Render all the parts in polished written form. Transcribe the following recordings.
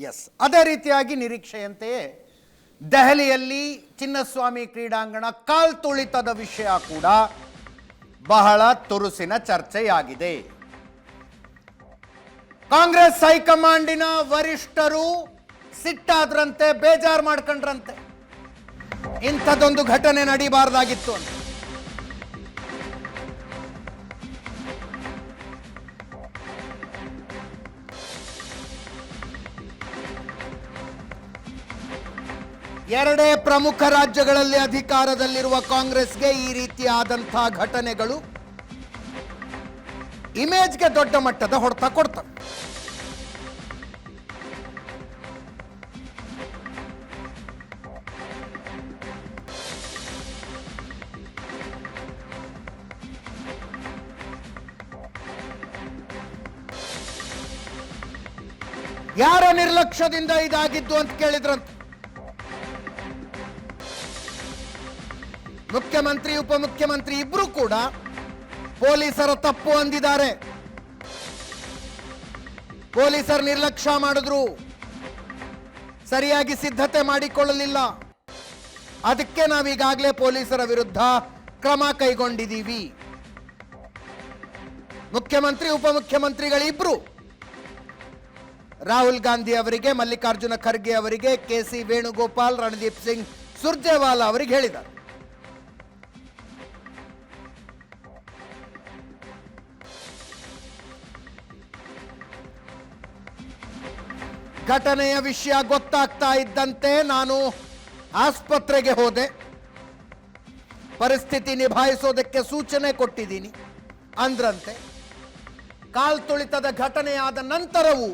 S, ಅದೇ ರೀತಿಯಾಗಿ ನಿರೀಕ್ಷೆಯಂತೆಯೇ ದೆಹಲಿಯಲ್ಲಿ ಚಿನ್ನಸ್ವಾಮಿ ಕ್ರೀಡಾಂಗಣ ಕಾಲ್ತುಳಿತದ ವಿಷಯ ಕೂಡ ಬಹಳ ತುರುಸಿನ ಚರ್ಚೆಯಾಗಿದೆ. ಕಾಂಗ್ರೆಸ್ ಹೈಕಮಾಂಡಿನ ವರಿಷ್ಠರು ಸಿಟ್ಟಾದ್ರಂತೆ, ಬೇಜಾರು ಮಾಡ್ಕೊಂಡ್ರಂತೆ. ಇಂಥದ್ದೊಂದು ಘಟನೆ ನಡೀಬಾರ್ದಾಗಿತ್ತು ಅಂತ. ಎರಡೇ ಪ್ರಮುಖ ರಾಜ್ಯಗಳಲ್ಲಿ ಅಧಿಕಾರದಲ್ಲಿರುವ ಕಾಂಗ್ರೆಸ್ಗೆ ಈ ರೀತಿಯಾದಂತಹ ಘಟನೆಗಳು ಇಮೇಜ್ಗೆ ದೊಡ್ಡ ಮಟ್ಟದ ಹೊಡೆತ ಕೊಡ್ತವೆ. ಯಾರ ನಿರ್ಲಕ್ಷ್ಯದಿಂದ ಇದಾಗಿದ್ದು ಅಂತ ಕೇಳಿದ್ರಂತೆ. ಮುಖ್ಯಮಂತ್ರಿ ಉಪಮುಖ್ಯಮಂತ್ರಿ ಇಬ್ರು ಕೂಡ ಪೊಲೀಸರ ತಪ್ಪು ಅಂದಿದ್ದಾರೆ. ಪೊಲೀಸರು ನಿರ್ಲಕ್ಷ್ಯ ಮಾಡಿದ್ರು, ಸರಿಯಾಗಿ ಸಿದ್ಧತೆ ಮಾಡಿಕೊಳ್ಳಲಿಲ್ಲ. ಅದಕ್ಕೆ ನಾವೀಗಾಗಲೇ ಪೊಲೀಸರ ವಿರುದ್ಧ ಕ್ರಮ ಕೈಗೊಂಡಿದ್ದೀವಿ. ಮುಖ್ಯಮಂತ್ರಿ ಉಪಮುಖ್ಯಮಂತ್ರಿಗಳಿಬ್ರು ರಾಹುಲ್ ಗಾಂಧಿ ಅವರಿಗೆ, ಮಲ್ಲಿಕಾರ್ಜುನ ಖರ್ಗೆ ಅವರಿಗೆ, ಕೆ.ಸಿ. ವೇಣುಗೋಪಾಲ್, ರಣದೀಪ್ ಸಿಂಗ್ ಸುರ್ಜೇವಾಲಾ ಅವರಿಗೆ ಹೇಳಿದ್ದಾರೆ. ಘಟನೆಯ ವಿಷಯ ಗೊತ್ತಾಗ್ತಾ ಇದ್ದಂತೆ ನಾನು ಆಸ್ಪತ್ರೆಗೆ ಹೋದೆ. ಪರಿಸ್ಥಿತಿ ನಿಭಾಯಿಸೋದಕ್ಕೆ ಸೂಚನೆ ಕೊಟ್ಟಿದ್ದೀನಿ ಅಂದ್ರಂತೆ. ಕಾಲ್ತುಳಿತದ ಘಟನೆಯಾದ ನಂತರವೂ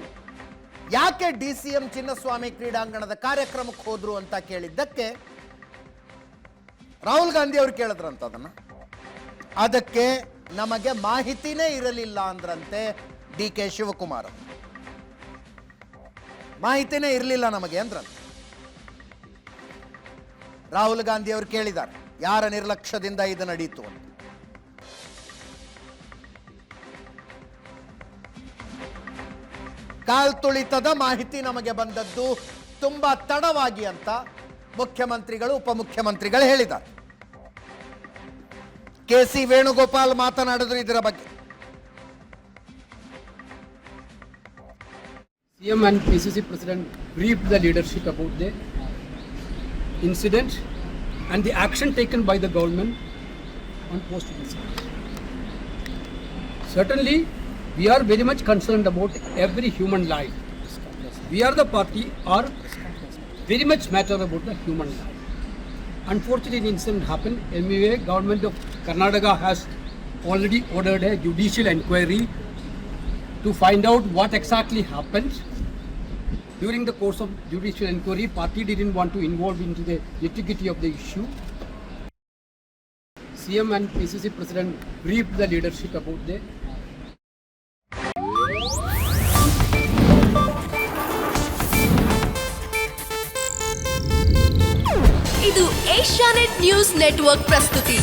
ಯಾಕೆ ಡಿಸಿಎಂ ಚಿನ್ನಸ್ವಾಮಿ ಕ್ರೀಡಾಂಗಣದ ಕಾರ್ಯಕ್ರಮಕ್ಕೆ ಹೋದ್ರು ಅಂತ ಕೇಳಿದ್ದಕ್ಕೆ ರಾಹುಲ್ ಗಾಂಧಿ ಅವರು ಕೇಳಿದ್ರಂತ. ಅದಕ್ಕೆ ನಮಗೆ ಮಾಹಿತಿನೇ ಇರಲಿಲ್ಲ ಅಂದ್ರಂತೆ ಡಿ.ಕೆ. ಶಿವಕುಮಾರ್. ಮಾಹಿತಿನೇ ಇರಲಿಲ್ಲ ನಮಗೆ ಅಂದ್ರಂತೆ. ರಾಹುಲ್ ಗಾಂಧಿ ಅವರು ಕೇಳಿದ್ದಾರೆ, ಯಾರ ನಿರ್ಲಕ್ಷ್ಯದಿಂದ ಇದು ನಡೀತು ಅಂತ. ಕಾಲ್ತುಳಿತದ ಮಾಹಿತಿ ನಮಗೆ ಬಂದದ್ದು ತುಂಬಾ ತಡವಾಗಿ ಅಂತ ಮುಖ್ಯಮಂತ್ರಿಗಳು ಉಪಮುಖ್ಯಮಂತ್ರಿಗಳು ಹೇಳಿದ್ದಾರೆ. ಕೆ.ಸಿ. ವೇಣುಗೋಪಾಲ್ ಮಾತನಾಡಿದ್ರು ಇದರ ಬಗ್ಗೆ. CM and PCC President briefed the leadership about the incident and the action taken by the government on post-incident. Certainly, we are very much concerned about every human life. We are the party are very much matter about the human life. Unfortunately, an incident happened. Anyway, government of Karnataka has already ordered a judicial inquiry to find out what exactly happened. During the course of judicial inquiry, party didn't want to involve into the nitty-gritty of the issue. CM and PCC President briefed the leadership about the ಇದು Asianet news network ಪ್ರಸ್ತುತಿ.